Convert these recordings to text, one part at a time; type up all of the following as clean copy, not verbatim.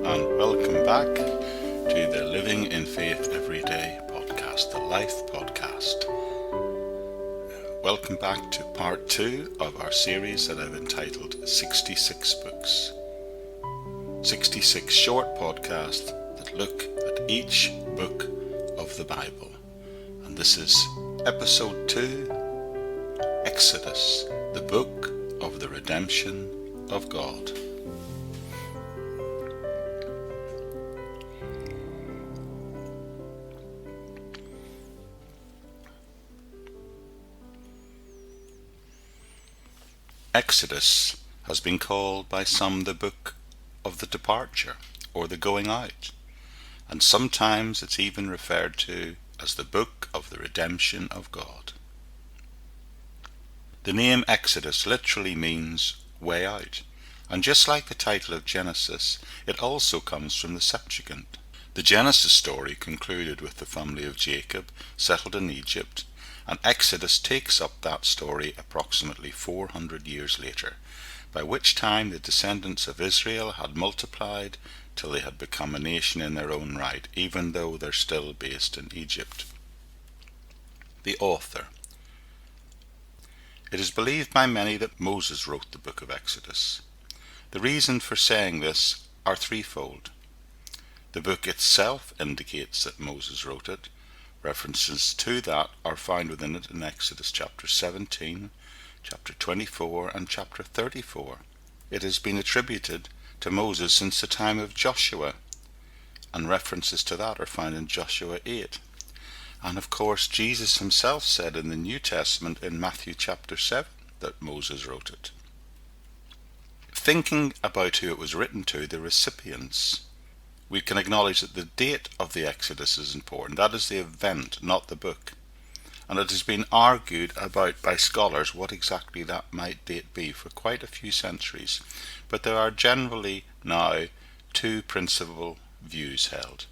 and welcome back to the Living in Faith Everyday podcast, the Life podcast. Welcome back to part 2 of our series that I've entitled 66 Books. 66 short podcasts that look at each book of the Bible. And this is episode 2, Exodus, the book of the redemption of God. Exodus has been called by some the book of the departure or the going out, and sometimes it's even referred to as the book of the redemption of God. The name Exodus literally means way out, and just like the title of Genesis, it also comes from the Septuagint. The Genesis story concluded with the family of Jacob settled in Egypt, and Exodus takes up that story approximately 400 years later, by which time the descendants of Israel had multiplied till they had become a nation in their own right, even though they're still based in Egypt. The author. It is believed by many that Moses wrote the book of Exodus. The reason for saying this are threefold. The book itself indicates that Moses wrote it. References to that are found within it in Exodus chapter 17, chapter 24 and chapter 34. It has been attributed to Moses since the time of Joshua, and references to that are found in Joshua 8. And of course Jesus himself said in the New Testament in Matthew chapter 7 that Moses wrote it. Thinking about who it was written to, the recipients, we can acknowledge that the date of the Exodus is important. That is the event, not the book. And it has been argued about by scholars what exactly that might date be for quite a few centuries. But there are generally now two principal views held.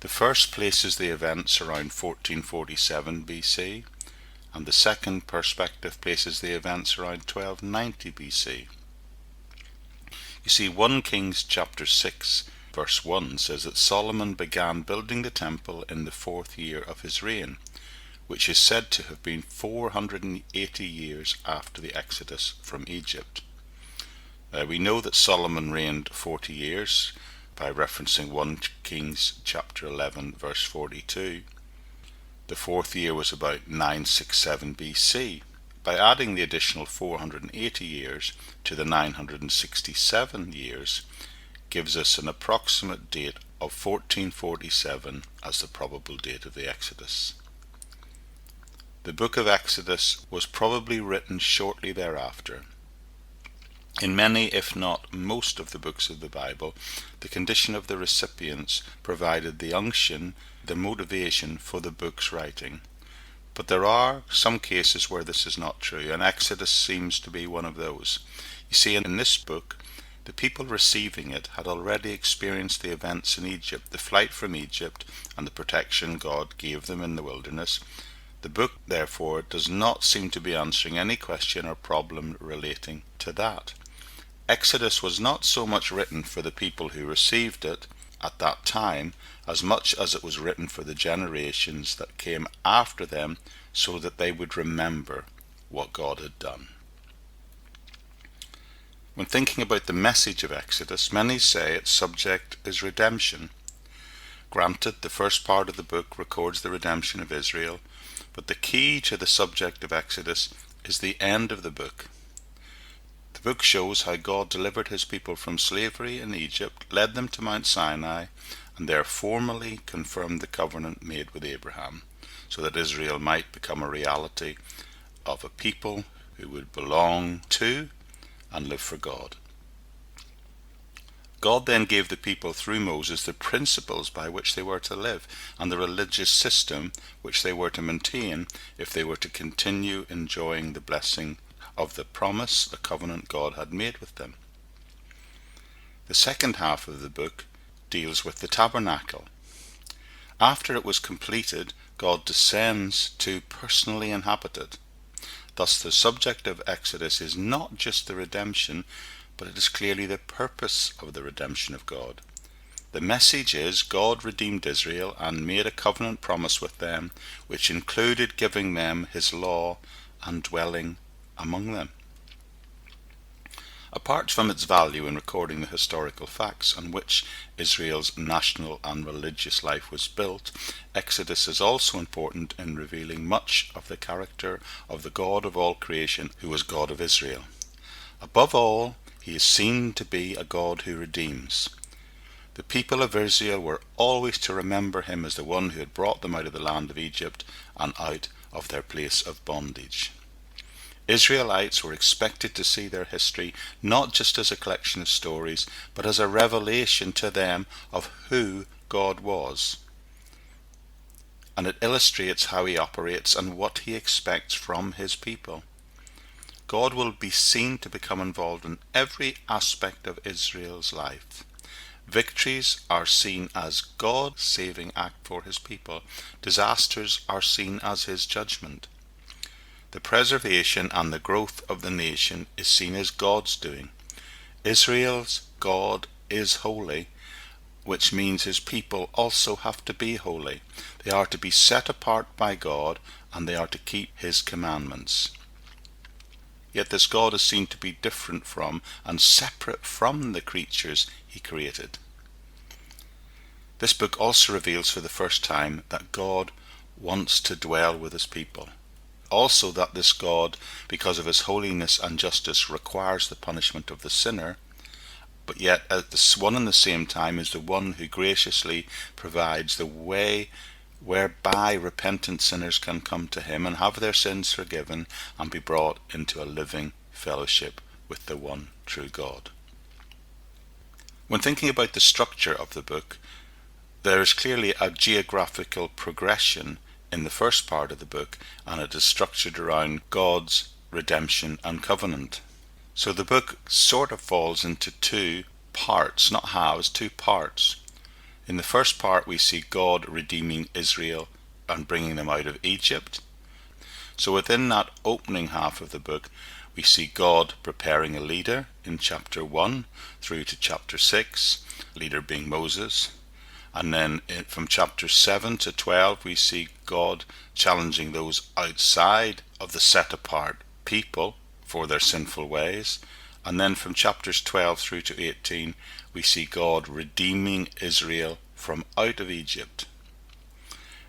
The first places the events around 1447 BC, and the second perspective places the events around 1290 BC. You see, 1 Kings chapter 6 verse 1 says that Solomon began building the temple in the 4th year of his reign, which is said to have been 480 years after the Exodus from Egypt. We know that Solomon reigned 40 years by referencing 1 Kings chapter 11 verse 42. The 4th year was about 967 BC. By adding the additional 480 years to the 967 years, gives us an approximate date of 1447 as the probable date of the Exodus. The book of Exodus was probably written shortly thereafter. In many, if not most of the books of the Bible, the condition of the recipients provided the unction, the motivation for the book's writing. But there are some cases where this is not true, and Exodus seems to be one of those. You see, in this book, the people receiving it had already experienced the events in Egypt, the flight from Egypt, and the protection God gave them in the wilderness. The book, therefore, does not seem to be answering any question or problem relating to that. Exodus was not so much written for the people who received it at that time, as much as it was written for the generations that came after them, so that they would remember what God had done. When thinking about the message of Exodus, many say its subject is redemption. Granted, the first part of the book records the redemption of Israel, but the key to the subject of Exodus is the end of the book. The book shows how God delivered his people from slavery in Egypt, led them to Mount Sinai, and there formally confirmed the covenant made with Abraham, so that Israel might become a reality of a people who would belong to and live for God. God then gave the people through Moses the principles by which they were to live and the religious system which they were to maintain if they were to continue enjoying the blessing of the promise, the covenant God had made with them. The second half of the book deals with the tabernacle. After it was completed, God descends to personally inhabit it. Thus, the subject of Exodus is not just the redemption, but it is clearly the purpose of the redemption of God. The message is God redeemed Israel and made a covenant promise with them, which included giving them his law and dwelling among them. Apart from its value in recording the historical facts on which Israel's national and religious life was built, Exodus is also important in revealing much of the character of the God of all creation, who was God of Israel. Above all, he is seen to be a God who redeems. The people of Israel were always to remember him as the one who had brought them out of the land of Egypt and out of their place of bondage. Israelites were expected to see their history not just as a collection of stories, but as a revelation to them of who God was. And it illustrates how he operates and what he expects from his people. God will be seen to become involved in every aspect of Israel's life. Victories are seen as God's saving act for his people. Disasters are seen as his judgment. The preservation and the growth of the nation is seen as God's doing. Israel's God is holy, which means his people also have to be holy. They are to be set apart by God, and they are to keep his commandments. Yet this God is seen to be different from and separate from the creatures he created. This book also reveals for the first time that God wants to dwell with his people. Also that this God, because of his holiness and justice, requires the punishment of the sinner, but yet at the one and the same time is the one who graciously provides the way whereby repentant sinners can come to him and have their sins forgiven and be brought into a living fellowship with the one true God. When thinking about the structure of the book, there is clearly a geographical progression in the first part of the book, and it is structured around God's redemption and covenant. So the book sort of falls into two parts, not halves, two parts. In the first part we see God redeeming Israel and bringing them out of Egypt. So within that opening half of the book we see God preparing a leader in chapter 1 through to chapter 6, leader being Moses. And then from chapter 7 to 12 we see God challenging those outside of the set apart people for their sinful ways. And then from chapters 12 through to 18 we see God redeeming Israel from out of Egypt.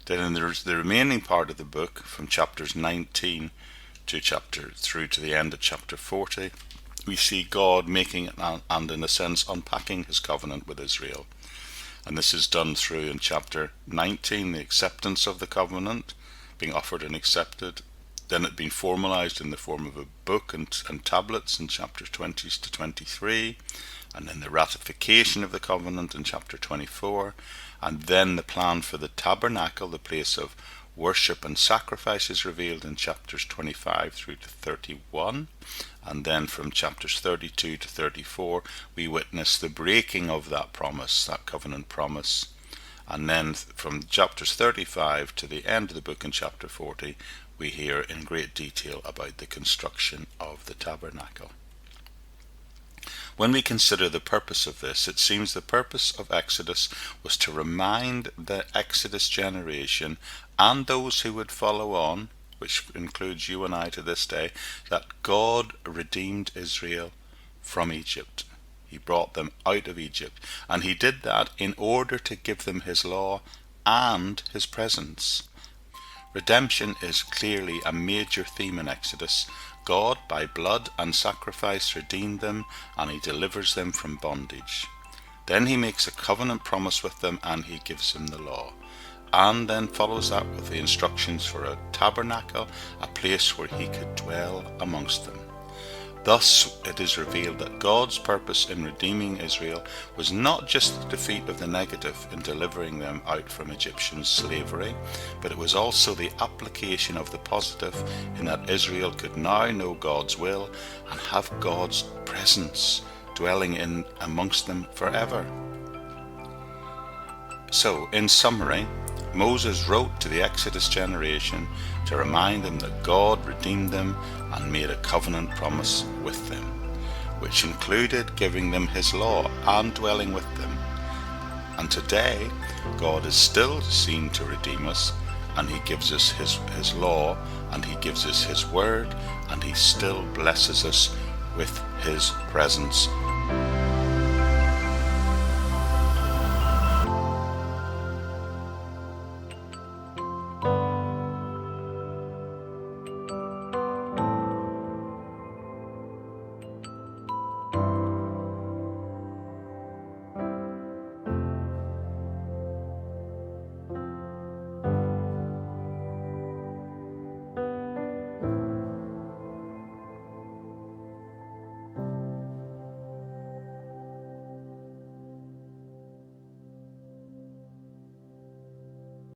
Then in the remaining part of the book, from chapters 19 to through to the end of chapter 40, we see God making and in a sense unpacking his covenant with Israel. And this is done through in chapter 19, the acceptance of the covenant, being offered and accepted, then it being formalized in the form of a book and tablets in chapter 20 to 23, and then the ratification of the covenant in chapter 24, and then the plan for the tabernacle, the place of worship and sacrifice, is revealed in chapters 25 through to 31, and then from chapters 32 to 34 we witness the breaking of that promise, that covenant promise. And then from chapters 35 to the end of the book in chapter 40 we hear in great detail about the construction of the tabernacle. When we consider the purpose of this, it seems the purpose of Exodus was to remind the Exodus generation and those who would follow on, which includes you and I to this day, that God redeemed Israel from Egypt. He brought them out of Egypt, and he did that in order to give them his law and his presence. Redemption is clearly a major theme in Exodus. God, by blood and sacrifice, redeemed them, and he delivers them from bondage. Then he makes a covenant promise with them, and he gives them the law. And then follows that with the instructions for a tabernacle, a place where he could dwell amongst them. Thus it is revealed that God's purpose in redeeming Israel was not just the defeat of the negative in delivering them out from Egyptian slavery, but it was also the application of the positive in that Israel could now know God's will and have God's presence dwelling in amongst them forever. So, in summary, Moses wrote to the Exodus generation to remind them that God redeemed them and made a covenant promise with them, which included giving them his law and dwelling with them. And today, God is still seen to redeem us, and he gives us his law, and he gives us his word, and he still blesses us with his presence.